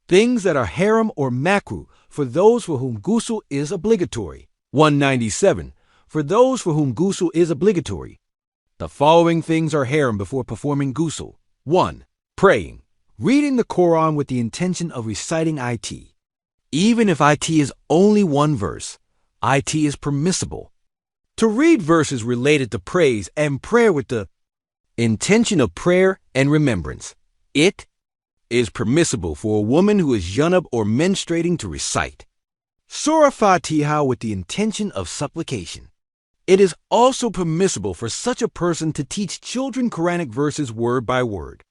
Things that are haram or makruh for those for whom Gusul is obligatory. 197. For those for whom Gusul is obligatory. The following things are haram before performing Gusul. 1. Praying. Reading the Quran with the intention of reciting it. Even if it is only one verse, it is permissible. To read verses related to praise and prayer with the intention of prayer and remembrance. It is permissible for a woman who is junub or menstruating to recite Surah Fatiha with the intention of supplication. It is also permissible for such a person to teach children Quranic verses word by word.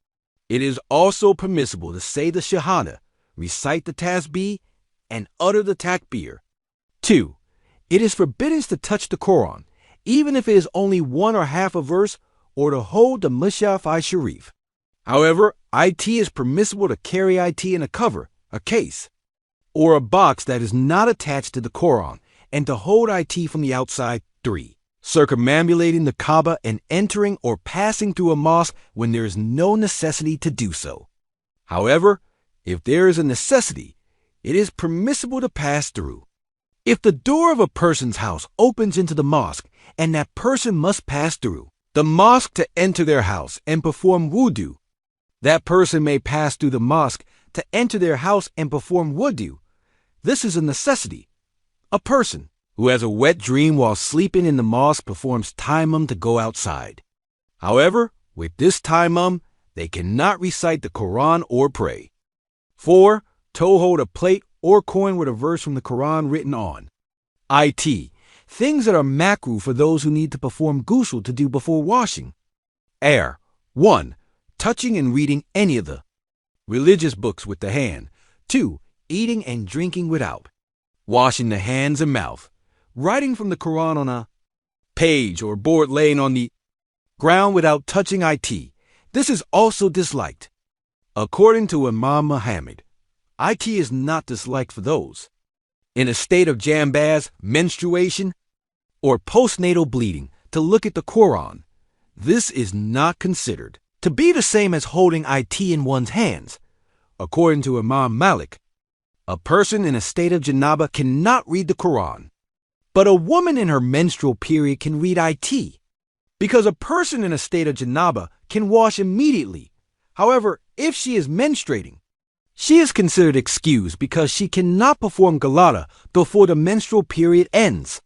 It is also permissible to say the Shahada, recite the Tasbih, and utter the Takbir. 2. It is forbidden to touch the Quran, even if it is only one or half a verse, or to hold the Mushaf-i Sharif. However, it is permissible to carry it in a cover, a case, or a box that is not attached to the Quran, and to hold it from the outside. 3. Circumambulating the Kaaba and entering or passing through a mosque when there is no necessity to do so. However, if there is a necessity, it is permissible to pass through. If the door of a person's house opens into the mosque and that person must pass through the mosque to enter their house and perform WUDU, that person may pass through the mosque to enter their house and perform WUDU. This is a necessity. A person who has a wet dream while sleeping in the mosque performs TEYEMMUM to go outside. However, with this TEYEMMUM, they cannot recite the Quran or pray. 4. TOHOLD a plate or coin with a verse from the Quran written on it. Things that are makruh for those who need to perform Gusul to do before washing. 1. Touching and reading any of the religious books with the hand. 2. Eating and drinking without washing the hands and mouth. Writing from the Quran on a page or board laying on the ground without touching it. This is also disliked. According to Imam Muhammad, it is not disliked for those in a state of JANBAZ, menstruation, or postnatal bleeding to look at the Quran. This is not considered to be the same as holding it in one's hands. According to Imam Malik, a person in a state of janaba cannot read the Quran, but a woman in her menstrual period can read it, because a person in a state of janaba can wash immediately. However, if she is menstruating, she is considered excused because she cannot perform galata before the menstrual period ends.